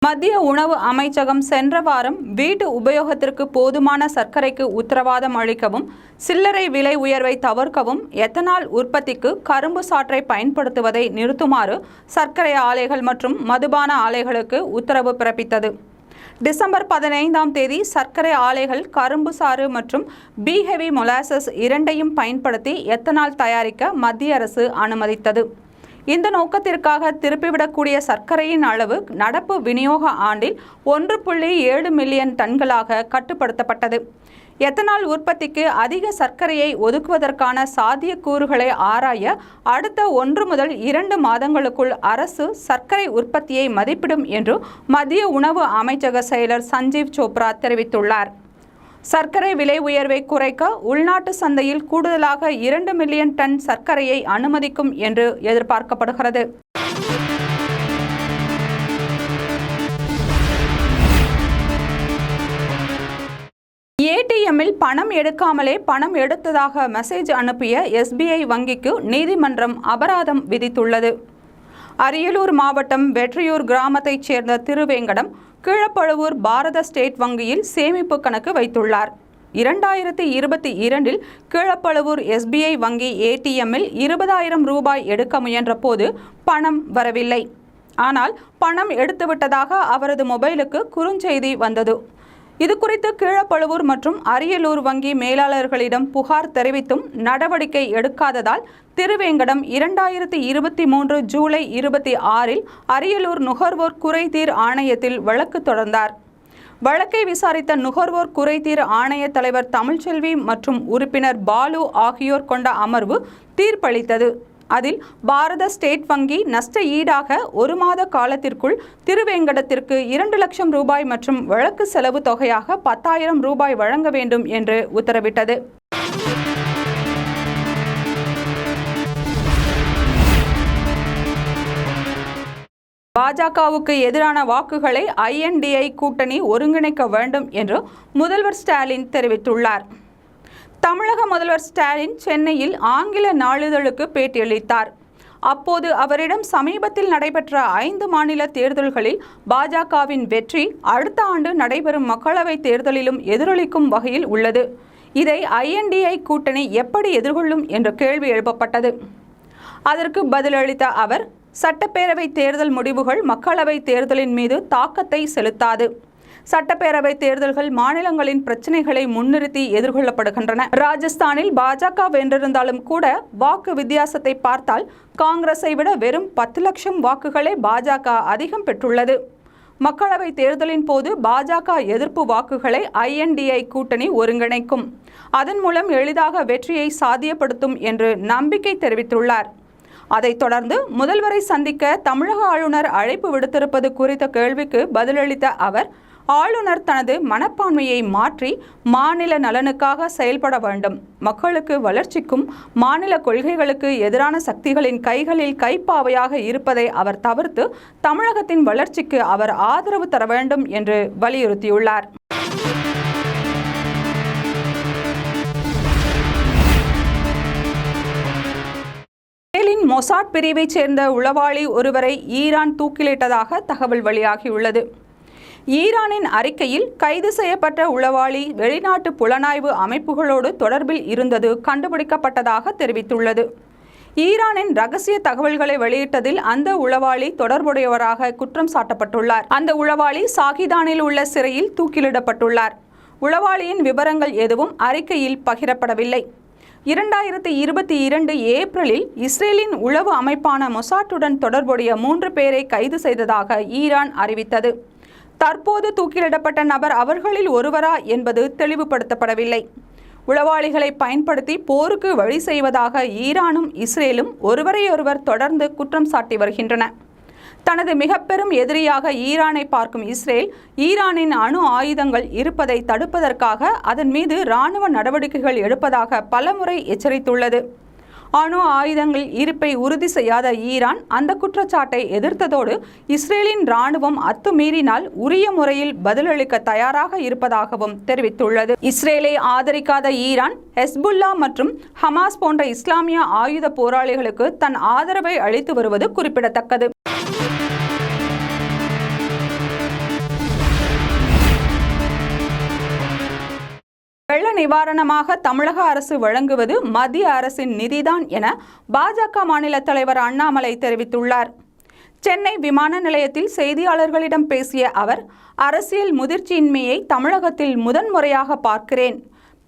மத்திய உணவு அமைச்சகம் சென்ற வாரம் வீட்டு உபயோகத்திற்கு போதுமான சர்க்கரைக்கு உத்தரவாதம் அளிக்கவும், சில்லறை விலை உயர்வை தவிர்க்கவும், எத்தனால் உற்பத்திக்கு கரும்பு சாற்றை பயன்படுத்துவதை நிறுத்துமாறு சர்க்கரை ஆலைகள் மற்றும் மதுபான ஆலைகளுக்கு உத்தரவு பிறப்பித்தது. டிசம்பர் 15ஆம் தேதி சர்க்கரை ஆலைகள் கரும்பு சாறு மற்றும் பி ஹெவி மொலாசஸ் இரண்டையும் பயன்படுத்தி எத்தனால் தயாரிக்க மத்திய அரசு அனுமதித்தது. இந்த நோக்கத்திற்காக திருப்பிவிடக்கூடிய சர்க்கரையின் அளவு நடப்பு விநியோக ஆண்டில் 1.7 மில்லியன் டன்களாக கட்டுப்படுத்தப்பட்டது. எத்தனால் உற்பத்திக்கு அதிக சர்க்கரையை ஒதுக்குவதற்கான சாத்தியக்கூறுகளை ஆராய அடுத்த 1 முதல் 2 மாதங்களுக்குள் அரசு சர்க்கரை உற்பத்தியை மதிப்பிடும் என்று மத்திய உணவு அமைச்சக செயலர் சஞ்சீவ் சோப்ரா தெரிவித்துள்ளார். சர்க்கரை விலை உயர்வை குறைக்க உள்நாட்டு சந்தையில் கூடுதலாக 2 மில்லியன் டன் சர்க்கரையை அனுமதிக்கும் என்று எதிர்பார்க்கப்படுகிறது. ஏடிஎம்மில் பணம் எடுக்காமலே பணம் எடுத்ததாக மெசேஜ் அனுப்பிய எஸ்பிஐ வங்கிக்கு நீதிமன்றம் அபராதம் விதித்துள்ளது. அரியலூர் மாவட்டம் வெற்றியூர் கிராமத்தைச் சேர்ந்த திருவேங்கடம் கீழப்பழுவூர் பாரத ஸ்டேட் வங்கியில் சேமிப்பு கணக்கு வைத்துள்ளார். 2022இல் கீழப்பழுவூர் எஸ்பிஐ வங்கி ஏடிஎம்மில் 20,000 ரூபாய் எடுக்க முயன்ற போது பணம் வரவில்லை. ஆனால் பணம் எடுத்துவிட்டதாக அவரது மொபைலுக்கு குறுஞ்செய்தி வந்தது. இதுகுறித்து கீழப்பழுவூர் மற்றும் அரியலூர் வங்கி மேலாளர்களிடம் புகார் தெரிவித்தும் நடவடிக்கை எடுக்காததால் திருவேங்கடம் 2023 ஜூலை 26இல் அரியலூர் நுகர்வோர் குறைதீர் ஆணையத்தில் வழக்கு தொடர்ந்தார். வழக்கை விசாரித்த நுகர்வோர் குறைதீர் ஆணைய தலைவர் தமிழ்ச்செல்வி மற்றும் உறுப்பினர் பாலு ஆகியோர் கொண்ட அமர்வு தீர்ப்பளித்தது. அதில் பாரத ஸ்டேட் வங்கி நஷ்ட ஈடாக 1 மாத காலத்திற்குள் திருவேங்கடத்திற்கு 2 லட்சம் ரூபாய் மற்றும் வழக்கு செலவு தொகையாக 10,000 ரூபாய் வழங்க வேண்டும் என்று உத்தரவிட்டது. பாஜகவுக்கு எதிரான வாக்குகளை INDI கூட்டணி ஒருங்கிணைக்க வேண்டும் என்று முதல்வர் ஸ்டாலின் தெரிவித்துள்ளார். தமிழக முதல்வர் ஸ்டாலின் சென்னையில் ஆங்கில நாளிதழுக்கு பேட்டியளித்தார். அப்போது அவரிடம் சமீபத்தில் நடைபெற்ற 5 மாநில தேர்தல்களில் பாஜகவின் வெற்றி அடுத்த ஆண்டு நடைபெறும் மக்களவைத் தேர்தலிலும் எதிரொலிக்கும் வகையில் உள்ளது. இதை INDI கூட்டணி எப்படி எதிர்கொள்ளும் என்ற கேள்வி எழுப்பப்பட்டது. அதற்கு பதிலளித்த அவர், சட்டப்பேரவை தேர்தல் முடிவுகள் மக்களவை தேர்தலின் மீது தாக்கத்தை செலுத்தாது. சட்டப்பேரவை தேர்தல்கள் மாநிலங்களின் பிரச்சனைகளை முன்னிறுத்தி எதிர்கொள்ளப்படுகின்றன. ராஜஸ்தானில் பாஜக வென்றிருந்தாலும் கூட வாக்கு வித்தியாசத்தை பார்த்தால் காங்கிரஸை விட வெறும் 10 லட்சம் வாக்குகளே பாஜக அதிகம் பெற்றுள்ளது. மக்களவை தேர்தலின் போது பாஜக எதிர்ப்பு வாக்குகளை INDI கூட்டணி ஒருங்கிணைக்கும். அதன் மூலம் எளிதாக வெற்றியை சாத்தியப்படுத்தும் என்று நம்பிக்கை தெரிவித்துள்ளார். அதைத் தொடர்ந்து முதல்வரை சந்திக்க தமிழக ஆளுநர் அழைப்பு விடுத்திருப்பது குறித்த கேள்விக்கு பதிலளித்த அவர், ஆளுநர் தனது மனப்பான்மையை மாற்றி மாநில நலனுக்காக செயல்பட வேண்டும். மக்களுக்கு வளர்ச்சிக்கும் மாநில கொள்கைகளுக்கு எதிரான சக்திகளின் கைகளில் கைப்பாவையாக இருப்பதை அவர் தவிர்த்து தமிழகத்தின் வளர்ச்சிக்கு அவர் ஆதரவு தர வேண்டும் என்று வலியுறுத்தியுள்ளார். மொசாட் பிரிவைச் சேர்ந்த உளவாளி ஒருவரை ஈரான் தூக்கிலிட்டதாக தகவல் வெளியாகியுள்ளது. ஈரானின் அறிக்கையில் கைது செய்யப்பட்ட உளவாளி வெளிநாட்டு புலனாய்வு அமைப்புகளோடு தொடர்பில் இருந்தது கண்டுபிடிக்கப்பட்டதாக தெரிவித்துள்ளது. ஈரானின் ரகசிய தகவல்களை வெளியிட்டதில் அந்த உளவாளி தொடர்புடையவராக குற்றம் சாட்டப்பட்டுள்ளார். அந்த உளவாளி சாகிதானில் உள்ள சிறையில் தூக்கிலிடப்பட்டுள்ளார். உளவாளியின் விவரங்கள் எதுவும் அறிக்கையில் பகிரப்படவில்லை. 2022 ஏப்ரலில் இஸ்ரேலின் உளவு அமைப்பான மொசாட்டுடன் தொடர்புடைய 3 பேரை கைது செய்ததாக ஈரான் அறிவித்தது. தற்போது தூக்கிலிடப்பட்ட நபர் அவர்களில் ஒருவரா என்பது தெளிவுபடுத்தப்படவில்லை. உளவாளிகளை பயன்படுத்தி போருக்கு வழி செய்வதாக ஈரானும் இஸ்ரேலும் ஒருவரையொருவர் தொடர்ந்து குற்றம் சாட்டி வருகின்றன. தனது மிக பெரும் எதிரியாக ஈரானை பார்க்கும் இஸ்ரேல், ஈரானின் அணு ஆயுதங்கள் இருப்பதை தடுப்பதற்காக அதன் மீது இராணுவ நடவடிக்கைகள் எடுப்பதாக பலமுறை எச்சரித்துள்ளது. அணு ஆயுதங்கள் இருப்பை உறுதி செய்யாத ஈரான் அந்த குற்றச்சாட்டை எதிர்த்ததோடு இஸ்ரேலின் இராணுவம் அத்துமீறினால் உரிய முறையில் பதிலளிக்க தயாராக இருப்பதாகவும் தெரிவித்துள்ளது. இஸ்ரேலை ஆதரிக்காத ஈரான் ஹெஸ்புல்லா மற்றும் ஹமாஸ் போன்ற இஸ்லாமிய ஆயுத போராளிகளுக்கு தன் ஆதரவை அளித்து வருவது குறிப்பிடத்தக்கது. நிவாரணமாக தமிழக அரசு வழங்குவது மத்திய அரசின் நிதிதான் என பாஜக மாநில தலைவர் அண்ணாமலை தெரிவித்துள்ளார். சென்னை விமான நிலையத்தில் செய்தியாளர்களிடம் பேசிய அவர், அரசியல் முதிர்ச்சியின்மையை தமிழகத்தில் முதன்முறையாக பார்க்கிறேன்.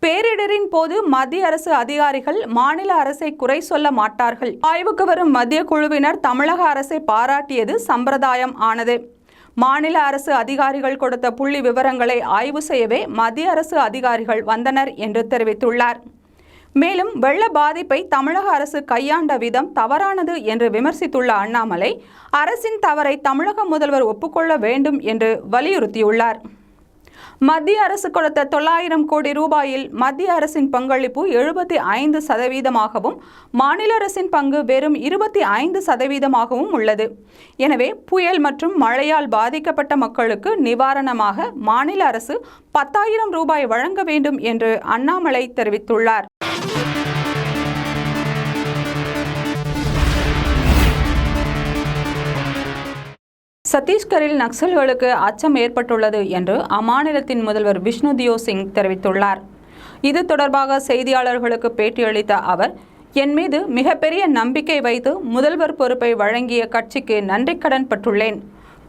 பேரிடரின் போது மத்திய அரசு அதிகாரிகள் மாநில அரசை குறை சொல்ல மாட்டார்கள். ஆய்வுக்கு வரும் மத்திய குழுவினர் தமிழக அரசை பாராட்டியது சம்பிரதாயம் ஆனது. மாநில அரசு அதிகாரிகள் கொடுத்த புள்ளி விவரங்களை ஆய்வு செய்யவே மத்திய அரசு அதிகாரிகள் வந்தனர் என்று தெரிவித்துள்ளார். மேலும் வெள்ள பாதிப்பை தமிழக அரசு கையாண்ட விதம் தவறானது என்று விமர்சித்துள்ள அண்ணாமலை, அரசின் தவறை தமிழக முதல்வர் ஒப்புக்கொள்ள வேண்டும் என்று வலியுறுத்தியுள்ளார். மத்திய அரசு கொடுத்த 900 கோடி ரூபாயில் மத்திய அரசின் பங்களிப்பு 75%ஆகவும் மாநில அரசின் பங்கு வெறும் 25%ஆகவும் உள்ளது. எனவே புயல் மற்றும் மழையால் பாதிக்கப்பட்ட மக்களுக்கு நிவாரணமாக மாநில அரசு 10,000 ரூபாய் வழங்க வேண்டும் என்று அண்ணாமலை தெரிவித்துள்ளார். சத்தீஸ்கரில் நக்சல்களுக்கு அச்சம் ஏற்பட்டுள்ளது என்று அம்மாநிலத்தின் முதல்வர் விஷ்ணுதியோ சிங் தெரிவித்துள்ளார். இது தொடர்பாக செய்தியாளர்களுக்கு பேட்டியளித்த அவர், என் மீது மிகப்பெரிய நம்பிக்கை வைத்து முதல்வர் பொறுப்பை வழங்கிய கட்சிக்கு நன்றிக்கடன் பட்டுள்ளேன்.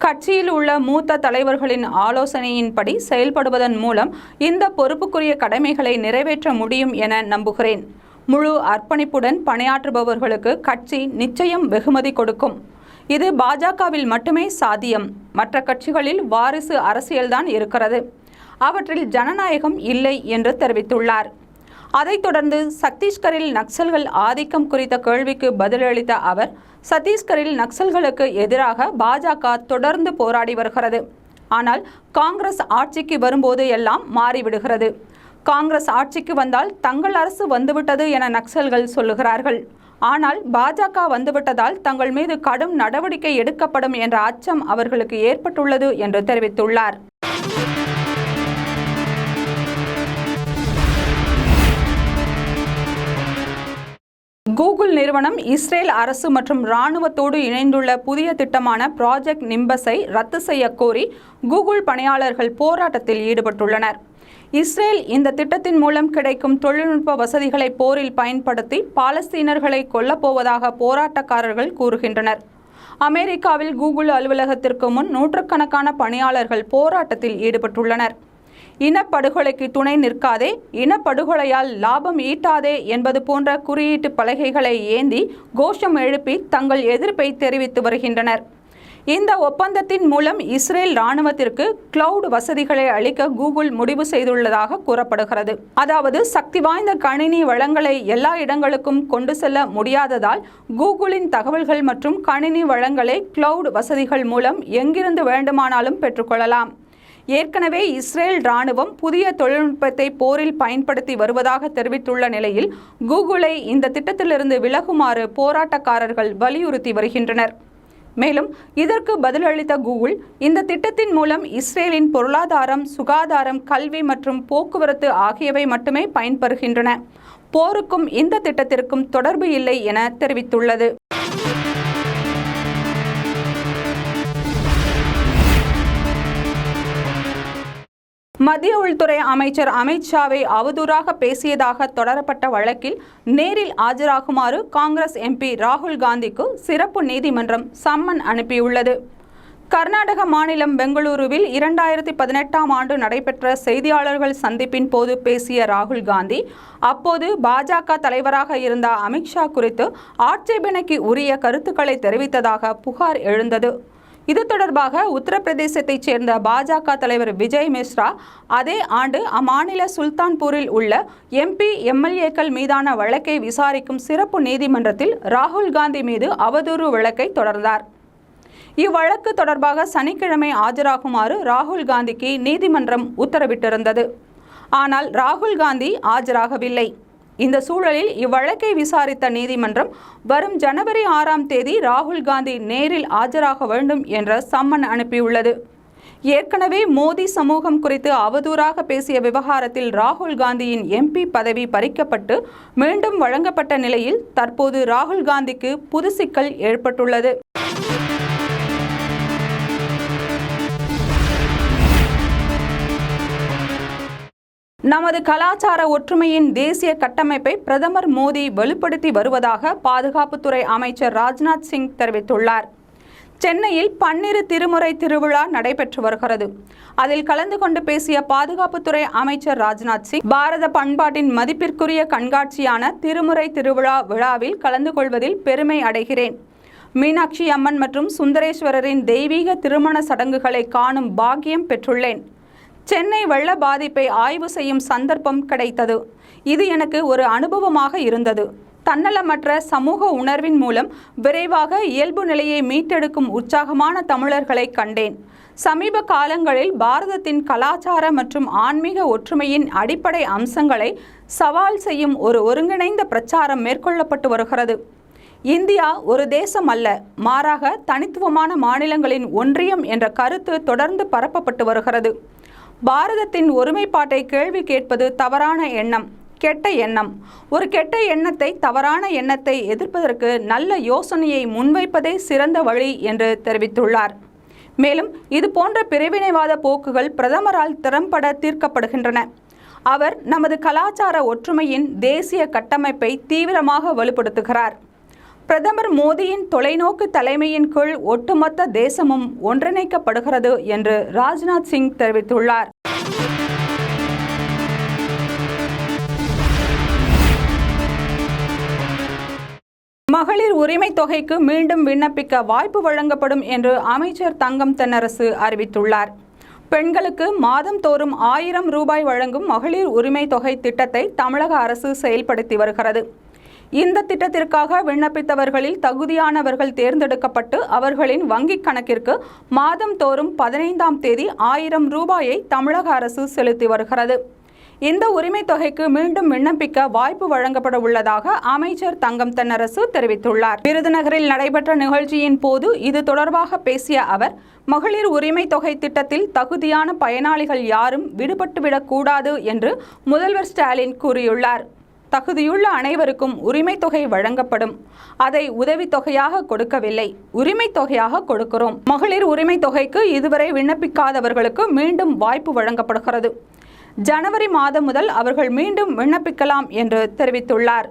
கட்சியில் உள்ள மூத்த தலைவர்களின் ஆலோசனையின்படி செயல்படுவதன் மூலம் இந்த பொறுப்புக்குரிய கடமைகளை நிறைவேற்ற முடியும் என நம்புகிறேன். முழு அர்ப்பணிப்புடன் பணியாற்றுபவர்களுக்கு கட்சி நிச்சயம் வெகுமதி கொடுக்கும். இது பாஜகவில் மட்டுமே சாத்தியம். மற்ற கட்சிகளில் வாரிசு அரசியல்தான் இருக்கிறது. அவற்றில் ஜனநாயகம் இல்லை என்று தெரிவித்துள்ளார். அதைத் தொடர்ந்து சத்தீஸ்கரில் நக்சல்கள் ஆதிக்கம் குறித்த கேள்விக்கு பதிலளித்த அவர், சத்தீஸ்கரில் நக்சல்களுக்கு எதிராக பாஜக தொடர்ந்து போராடி வருகிறது. ஆனால் காங்கிரஸ் ஆட்சிக்கு வரும்போது எல்லாம் மாறிவிடுகிறது. காங்கிரஸ் ஆட்சிக்கு வந்தால் தங்கள் அரசு வந்துவிட்டது என நக்சல்கள் சொல்லுகிறார்கள். ஆனால் பாஜக வந்துவிட்டதால் தங்கள் மீது கடும் நடவடிக்கை எடுக்கப்படும் என்ற அச்சம் அவர்களுக்கு ஏற்பட்டுள்ளது என்று தெரிவித்துள்ளார். கூகுள் நிறுவனம் இஸ்ரேல் அரசு மற்றும் இராணுவத்தோடு இணைந்துள்ள புதிய திட்டமான ப்ராஜெக்ட் நிம்பஸை ரத்து செய்ய கோரி கூகுள் பணியாளர்கள் போராட்டத்தில் ஈடுபட்டுள்ளனர். இஸ்ரேல் இந்த திட்டத்தின் மூலம் கிடைக்கும் தொழில்நுட்ப வசதிகளை போரில் பயன்படுத்தி பாலஸ்தீனர்களை கொல்லப்போவதாக போராட்டக்காரர்கள் கூறுகின்றனர். அமெரிக்காவில் கூகுள் அலுவலகத்திற்கு முன் நூற்றுக்கணக்கான பணியாளர்கள் போராட்டத்தில் ஈடுபட்டுள்ளனர். இனப்படுகொலைக்கு துணை நிற்காதே, இனப்படுகொலையால் லாபம் ஈட்டாதே என்பது போன்ற குறியீட்டு பலகைகளை ஏந்தி கோஷம் எழுப்பி தங்கள் எதிர்ப்பை தெரிவித்து வருகின்றனர். இந்த ஒப்பந்தத்தின் மூலம் இஸ்ரேல் இராணுவத்திற்கு கிளவுட் வசதிகளை அளிக்க கூகுள் முடிவு செய்துள்ளதாக கூறப்படுகிறது. அதாவது சக்தி வாய்ந்த கணினி வளங்களை எல்லா இடங்களுக்கும் கொண்டு செல்ல முடியாததால் கூகுளின் தகவல்கள் மற்றும் கணினி வளங்களை கிளவுட் வசதிகள் மூலம் எங்கிருந்து வேண்டுமானாலும் பெற்றுக்கொள்ளலாம். ஏற்கனவே இஸ்ரேல் இராணுவம் புதிய தொழில்நுட்பத்தை போரில் பயன்படுத்தி வருவதாக தெரிவித்துள்ள நிலையில் கூகுளை இந்த திட்டத்திலிருந்து விலகுமாறு போராட்டக்காரர்கள் வலியுறுத்தி வருகின்றனர். மேலும் இதற்கு பதிலளித்த கூகுள், இந்த திட்டத்தின் மூலம் இஸ்ரேலின் பொருளாதாரம், சுகாதாரம், கல்வி மற்றும் போக்குவரத்து ஆகியவை மட்டுமே பயன்பெறுகின்றன. போருக்கும் இந்த திட்டத்திற்கும் தொடர்பு இல்லை என தெரிவித்துள்ளது. மத்திய உள்துறை அமைச்சர் அமித் ஷாவை அவதூறாக பேசியதாக தொடரப்பட்ட வழக்கில் நேரில் ஆஜராகுமாறு காங்கிரஸ் எம்பி ராகுல் காந்திக்கு சிறப்பு நீதிமன்றம் சம்மன் அனுப்பியுள்ளது. கர்நாடக மாநிலம் பெங்களூருவில் 2018ஆம் ஆண்டு நடைபெற்ற செய்தியாளர்கள் சந்திப்பின் போது பேசிய ராகுல் காந்தி, அப்போது பாஜக தலைவராக இருந்த அமித் ஷா குறித்து ஆட்சேபனைக்கு உரிய கருத்துக்களை தெரிவித்ததாக புகார் எழுந்தது. இது தொடர்பாக உத்தரப்பிரதேசத்தைச் சேர்ந்த பாஜக தலைவர் விஜய் மிஸ்ரா அதே ஆண்டு அம்மாநில சுல்தான்பூரில் உள்ள எம்பி, எம்எல்ஏக்கள் மீதான வழக்கை விசாரிக்கும் சிறப்பு நீதிமன்றத்தில் ராகுல் காந்தி மீது அவதூறு வழக்கை தொடர்ந்தார். இவ்வழக்கு தொடர்பாக சனிக்கிழமை ஆஜராகுமாறு ராகுல் காந்திக்கு நீதிமன்றம் உத்தரவிட்டிருந்தது. ஆனால் ராகுல் காந்தி ஆஜராகவில்லை. இந்த சூழலில் இவ்வழக்கை விசாரித்த நீதிமன்றம் வரும் ஜனவரி 6ஆம் தேதி ராகுல் காந்தி நேரில் ஆஜராக வேண்டும் என்ற சம்மன் அனுப்பியுள்ளது. ஏற்கனவே மோடி சமூகம் குறித்து அவதூறாக பேசிய விவகாரத்தில் ராகுல் காந்தியின் எம்பி பதவி பறிக்கப்பட்டு மீண்டும் வழங்கப்பட்ட நிலையில் தற்போது ராகுல் காந்திக்கு புது சிக்கல் ஏற்பட்டுள்ளது. நமது கலாச்சார ஒற்றுமையின் தேசிய கட்டமைப்பை பிரதமர் மோடி வலுப்படுத்தி வருவதாக பாதுகாப்புத்துறை அமைச்சர் ராஜ்நாத் சிங் தெரிவித்துள்ளார். சென்னையில் பன்னிரு திருமுறை திருவிழா நடைபெற்று வருகிறது. அதில் கலந்து கொண்டு பேசிய பாதுகாப்புத்துறை அமைச்சர் ராஜ்நாத் சிங், பாரத பண்பாட்டின் மதிப்பிற்குரிய கண்காட்சியான திருமுறை திருவிழா விழாவில் கலந்து கொள்வதில் பெருமை அடைகிறேன். மீனாட்சி அம்மன் மற்றும் சுந்தரேஸ்வரரின் தெய்வீக திருமண சடங்குகளை காணும் பாக்கியம் பெற்றுள்ளேன். சென்னை வெள்ள பாதிப்பை ஆய்வு செய்யும் சந்தர்ப்பம் கிடைத்தது. இது எனக்கு ஒரு அனுபவமாக இருந்தது. தன்னலமற்ற சமூக உணர்வின் மூலம் விரைவாக இயல்பு நிலையை மீட்டெடுக்கும் உற்சாகமான தமிழர்களை கண்டேன். சமீப காலங்களில் பாரதத்தின் கலாச்சார மற்றும் ஆன்மீக ஒற்றுமையின் அடிப்படை அம்சங்களை சவால் செய்யும் ஒரு ஒருங்கிணைந்த பிரச்சாரம் மேற்கொள்ளப்பட்டு வருகிறது. இந்தியா ஒரு தேசம் அல்ல, மாறாக தனித்துவமான மாநிலங்களின் ஒன்றியம் என்ற கருத்து தொடர்ந்து பரப்பப்பட்டு வருகிறது. பாரதத்தின் ஒருமைப்பாட்டை கேள்வி கேட்பது தவறான எண்ணம், கெட்ட எண்ணம். ஒரு கெட்ட எண்ணத்தை, தவறான எண்ணத்தை எதிர்ப்பதற்கு நல்ல யோசனையை முன்வைப்பதே சிறந்த வழி என்று தெரிவித்துள்ளார். மேலும் இதுபோன்ற பிரிவினைவாத போக்குகள் பிரதமரால் திறம்பட தீர்க்கப்படுகின்றன. அவர் நமது கலாச்சார ஒற்றுமையின் தேசிய கட்டமைப்பை தீவிரமாக வலுப்படுத்துகிறார். பிரதமர் மோடியின் தொலைநோக்கு தலைமையின் கீழ் ஒட்டுமொத்த தேசமும் ஒன்றிணைக்கப்படுகிறது என்று ராஜ்நாத் சிங் தெரிவித்துள்ளார். மகளிர் உரிமை தொகைக்கு மீண்டும் விண்ணப்பிக்க வாய்ப்பு வழங்கப்படும் என்று அமைச்சர் தங்கம் தென்னரசு அறிவித்துள்ளார். பெண்களுக்கு மாதந்தோறும் 1000 ரூபாய் வழங்கும் மகளிர் உரிமை தொகை திட்டத்தை தமிழக அரசு செயல்படுத்தி வருகிறது. இந்த திட்டத்திற்காக விண்ணப்பித்தவர்களில் தகுதியானவர்கள் தேர்ந்தெடுக்கப்பட்டு அவர்களின் வங்கிக் கணக்கிற்கு மாதந்தோறும் 15ஆம் தேதி 1000 ரூபாயை தமிழக அரசு செலுத்தி வருகிறது. இந்த உரிமை தொகைக்கு மீண்டும் விண்ணப்பிக்க வாய்ப்பு வழங்கப்பட உள்ளதாக அமைச்சர் தங்கம் தென்னரசு தெரிவித்துள்ளார். விருதுநகரில் நடைபெற்ற நிகழ்ச்சியின் போது இது தொடர்பாக பேசிய அவர், மகளிர் உரிமை தொகை திட்டத்தில் தகுதியான பயனாளிகள் யாரும் விடுபட்டுவிடக் கூடாது என்று முதல்வர் ஸ்டாலின் கூறியுள்ளார். தகுதியுள்ள அனைவருக்கும் உரிமை தொகை வழங்கப்படும். அதை உதவித்தொகையாக கொடுக்கவில்லை, உரிமை தொகையாக கொடுக்கிறோம். மகளிர் உரிமை தொகைக்கு இதுவரை விண்ணப்பிக்காதவர்களுக்கு மீண்டும் வாய்ப்பு வழங்கப்படுகிறது. ஜனவரி மாதம் முதல் அவர்கள் மீண்டும் விண்ணப்பிக்கலாம் என்று தெரிவித்துள்ளார்.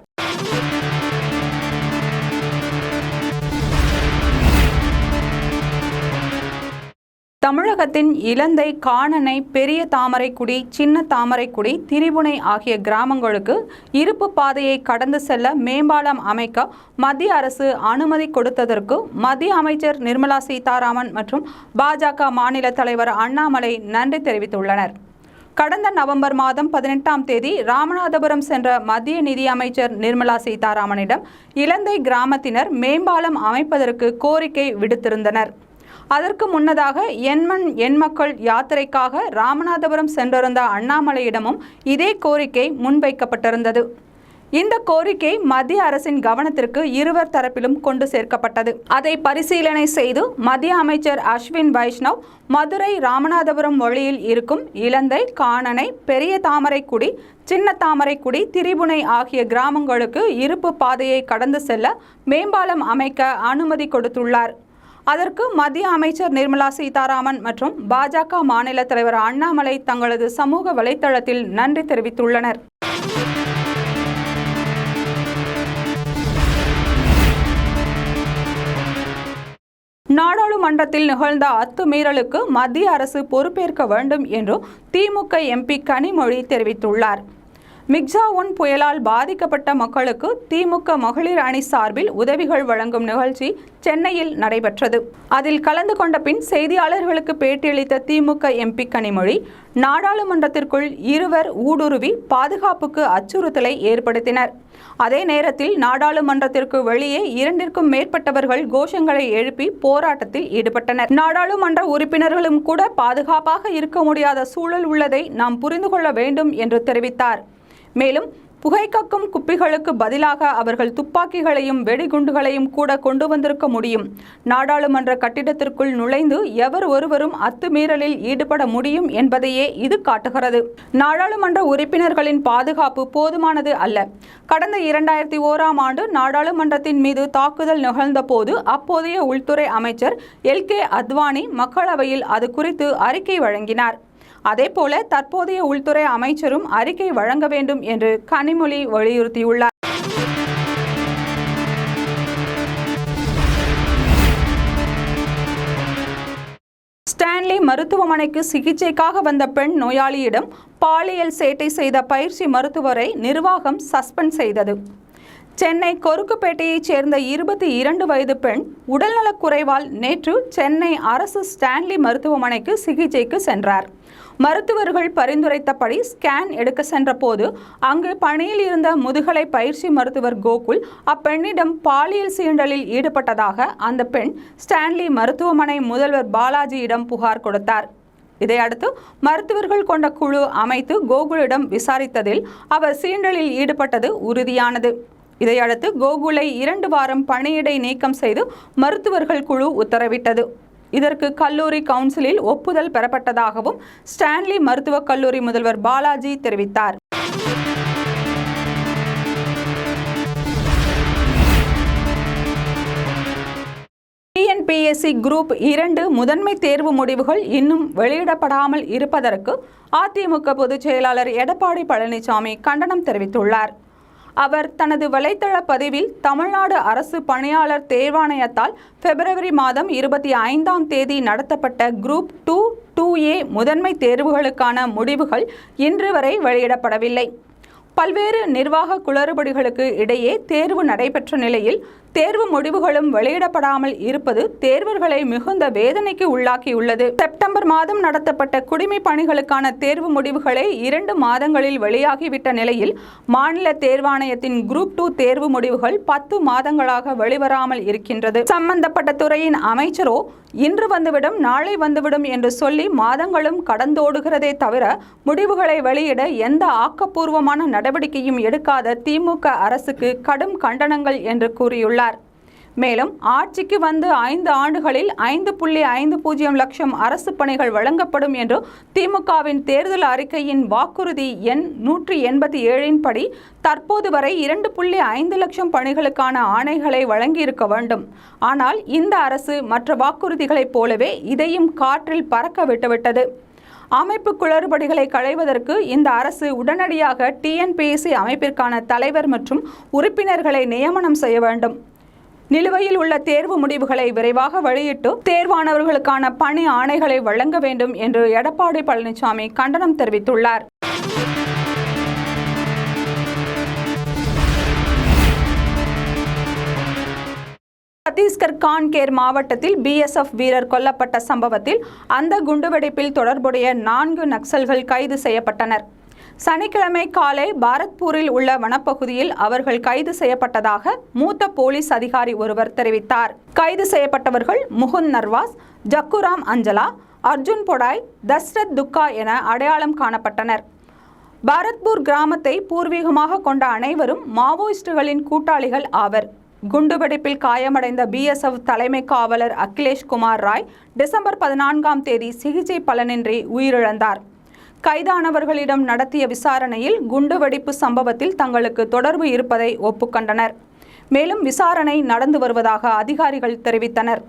தமிழகத்தின் இலந்தை, காணனை, பெரிய தாமரைக்குடி, சின்ன தாமரைக்குடி, திரிபுனை ஆகிய கிராமங்களுக்கு இருப்பு பாதையை கடந்து செல்ல மேம்பாலம் அமைக்க மத்திய அரசு அனுமதி கொடுத்ததற்கு மத்திய அமைச்சர் நிர்மலா சீதாராமன் மற்றும் பாஜக மாநில தலைவர் அண்ணாமலை நன்றி தெரிவித்துள்ளனர். கடந்த நவம்பர் மாதம் 18ஆம் தேதி ராமநாதபுரம் சென்ற மத்திய நிதி அமைச்சர் நிர்மலா சீதாராமனிடம் இலந்தை கிராமத்தினர் மேம்பாலம் அமைப்பதற்கு கோரிக்கை விடுத்திருந்தனர். அதற்கு முன்னதாக எண்மண் எண்மக்கள் யாத்திரைக்காக ராமநாதபுரம் சென்றிருந்த அண்ணாமலையிடமும் இதே கோரிக்கை முன்வைக்கப்பட்டிருந்தது. இந்த கோரிக்கை மத்திய அரசின் கவனத்திற்கு இருவர் தரப்பிலும் கொண்டு சேர்க்கப்பட்டது. அதை பரிசீலனை செய்து மத்திய அமைச்சர் அஸ்வின் வைஷ்ணவ் மதுரை ராமநாதபுரம் வழியில் இருக்கும் இலந்தை, காணனை, பெரிய தாமரைக்குடி, சின்ன தாமரைக்குடி, திரிபுனை ஆகிய கிராமங்களுக்கு இருப்பு பாதையை கடந்து செல்ல மேம்பாலம் அமைக்க அனுமதி கொடுத்துள்ளார். அதற்கு மத்திய அமைச்சர் நிர்மலா சீதாராமன் மற்றும் பாஜக மாநில தலைவர் அண்ணாமலை தங்களது சமூக வலைத்தளத்தில் நன்றி தெரிவித்துள்ளனர். நாடாளுமன்றத்தில் நிகழ்ந்த அத்துமீறலுக்கு மத்திய அரசு பொறுப்பேற்க வேண்டும் என்று திமுக எம்பி கனிமொழி தெரிவித்துள்ளார். மிக்ஜா-1 புயலால் பாதிக்கப்பட்ட மக்களுக்கு திமுக மகளிர் அணி சார்பில் உதவிகள் வழங்கும் நிகழ்ச்சி சென்னையில் நடைபெற்றது. அதில் கலந்து கொண்ட பின் செய்தியாளர்களுக்கு பேட்டியளித்த திமுக எம்பி கனிமொழி, நாடாளுமன்றத்திற்குள் இருவர் ஊடுருவி பாதுகாப்புக்கு அச்சுறுத்தலை ஏற்படுத்தினர். அதே நேரத்தில் நாடாளுமன்றத்திற்கு வெளியே 2க்கும் மேற்பட்டவர்கள் கோஷங்களை எழுப்பி போராட்டத்தில் ஈடுபட்டனர். நாடாளுமன்ற உறுப்பினர்களும் கூட பாதுகாப்பாக இருக்க முடியாத சூழல் உள்ளதை நாம் புரிந்து கொள்ள வேண்டும் என்று தெரிவித்தார். மேலும் புகைக்கக்கும் குப்பிகளுக்கு பதிலாக அவர்கள் துப்பாக்கிகளையும் வெடிகுண்டுகளையும் கூட கொண்டு வந்திருக்க முடியும். நாடாளுமன்ற கட்டிடத்திற்குள் நுழைந்து எவர் ஒருவரும் அத்துமீறலில் ஈடுபட முடியும் என்பதையே இது காட்டுகிறது. நாடாளுமன்ற உறுப்பினர்களின் பாதுகாப்பு போதுமானது அல்ல. கடந்த 2001ஆம் ஆண்டு நாடாளுமன்றத்தின் மீது தாக்குதல் நிகழ்ந்த போது அப்போதைய உள்துறை அமைச்சர் LK அத்வானி மக்களவையில் அது குறித்து அறிக்கை வழங்கினார். அதேபோல தற்போதைய உள்துறை அமைச்சரும் அறிக்கை வழங்க வேண்டும் என்று கனிமொழி வலியுறுத்தியுள்ளார். ஸ்டான்லி மருத்துவமனைக்கு சிகிச்சைக்காக வந்த பெண் நோயாளியிடம் பாலியல் சேட்டை செய்த பயிற்சி மருத்துவரை நிர்வாகம் சஸ்பெண்ட் செய்தது. சென்னை கொருக்குப்பேட்டையைச் சேர்ந்த 22 வயது பெண் உடல்நலக்குறைவால் நேற்று சென்னை அரசு ஸ்டான்லி மருத்துவமனைக்கு சிகிச்சைக்கு சென்றார். மருத்துவர்கள் பரிந்துரைத்தபடி ஸ்கேன் எடுக்க சென்ற போது அங்கு பணியில் இருந்த முதுகலை பயிற்சி மருத்துவர் கோகுல் அப்பெண்ணிடம் பாலியல் சீண்டலில் ஈடுபட்டதாக அந்த பெண் ஸ்டான்லி மருத்துவமனை முதல்வர் பாலாஜியிடம் புகார் கொடுத்தார். இதையடுத்து மருத்துவர்கள் கொண்ட குழு அமைத்து கோகுலிடம் விசாரித்ததில் அவர் சீண்டலில் ஈடுபட்டது உறுதியானது. இதையடுத்து கோகுலை 2 வாரம் பணியிடை நீக்கம் செய்து மருத்துவர்கள் குழு உத்தரவிட்டது. இதற்கு கல்லூரி கவுன்சிலில் ஒப்புதல் பெறப்பட்டதாகவும் ஸ்டான்லி மருத்துவக் கல்லூரி முதல்வர் பாலாஜி தெரிவித்தார். டிஎன்பிஎஸ்சி குரூப் 2 முதன்மை தேர்வு முடிவுகள் இன்னும் வெளியிடப்படாமல் இருப்பதற்கு அதிமுக பொதுச் செயலாளர் எடப்பாடி பழனிசாமி கண்டனம் தெரிவித்துள்ளார். அவர் தனது வலைத்தள பதிவில் தமிழ்நாடு அரசு பணியாளர் தேர்வாணையத்தால் பிப்ரவரி மாதம் 25ஆம் தேதி நடத்தப்பட்ட குரூப் 2, 2A முதன்மை தேர்வுகளுக்கான முடிவுகள் இன்று வரை வெளியிடப்படவில்லை. பல்வேறு நிர்வாக குளறுபடிகளுக்கு இடையே தேர்வு நடைபெற்ற நிலையில் தேர்வு முடிவுகளும் வெளியிடப்படாமல் இருப்பது தேர்வர்களை மிகுந்த வேதனைக்கு உள்ளாக்கியுள்ளது. செப்டம்பர் மாதம் நடத்தப்பட்ட குடிமை பணிகளுக்கான தேர்வு முடிவுகளை 2 மாதங்களில் வெளியாகிவிட்ட நிலையில் மாநில தேர்வாணையத்தின் குரூப் 2 தேர்வு முடிவுகள் 10 மாதங்களாக வெளிவராமல் இருக்கின்றது. சம்பந்தப்பட்ட துறையின் அமைச்சரோ இன்று வந்துவிடும், நாளை வந்துவிடும் என்று சொல்லி மாதங்களும் கடந்தோடுகிறதே தவிர முடிவுகளை வெளியிட எந்த ஆக்கப்பூர்வமான நடவடிக்கையும் எடுக்காத திமுக அரசுக்கு கடும் கண்டனங்கள் என்று கூறியுள்ளார். மேலும் ஆட்சிக்கு வந்து 5 ஆண்டுகளில் 5.50 லட்சம் அரசு பணிகள் வழங்கப்படும் என்று திமுகவின் தேர்தல் அறிக்கையின் வாக்குறுதி எண் 187 படி தற்போது வரை 2.5 லட்சம் பணிகளுக்கான ஆணைகளை வழங்கியிருக்க வேண்டும். ஆனால் இந்த அரசு மற்ற வாக்குறுதிகளைப் போலவே இதையும் காற்றில் பறக்க விட்டுவிட்டது. அமைப்பு குளறுபடிகளை களைவதற்கு இந்த அரசு உடனடியாக டிஎன்பிஎஸ்சி அமைப்பிற்கான தலைவர் மற்றும் உறுப்பினர்களை நியமனம் செய்ய வேண்டும். நிலுவையில் உள்ள தேர்வு முடிவுகளை விரைவாக வெளியிட்டு தேர்வானவர்களுக்கான பணி ஆணைகளை வழங்க வேண்டும் என்று எடப்பாடி பழனிசாமி கண்டனம் தெரிவித்துள்ளார். சத்தீஸ்கர் கான்கேர் மாவட்டத்தில் பிஎஸ்எஃப் வீரர் கொல்லப்பட்ட சம்பவத்தில் அந்த குண்டுவெடிப்பில் தொடர்புடைய 4 நக்சல்கள் கைது செய்யப்பட்டனர். சனிக்கிழமை காலை பாரத்பூரில் உள்ள வனப்பகுதியில் அவர்கள் கைது செய்யப்பட்டதாக மூத்த போலீஸ் அதிகாரி ஒருவர் தெரிவித்தார். கைது செய்யப்பட்டவர்கள் முகுந்த் நர்வாஸ், ஜக்குராம் அஞ்சலா, அர்ஜுன் பொடாய், தஸ்ரத் துக்கா என அடையாளம் காணப்பட்டனர். பாரத்பூர் கிராமத்தை பூர்வீகமாக கொண்ட அனைவரும் மாவோயிஸ்டுகளின் கூட்டாளிகள் ஆவர். குண்டுவெடிப்பில் காயமடைந்த பிஎஸ்எஃப் தலைமை காவலர் அகிலேஷ் குமார் ராய் டிசம்பர் 14ஆம் தேதி சிகிச்சை பலனின்றி உயிரிழந்தார். கைதானவர்களிடம் நடத்திய விசாரணையில் குண்டுவெடிப்பு சம்பவத்தில் தங்களுக்கு தொடர்பு இருப்பதை ஒப்புக்கொண்டனர். மேலும் விசாரணை நடந்து வருவதாக அதிகாரிகள் தெரிவித்தனர்.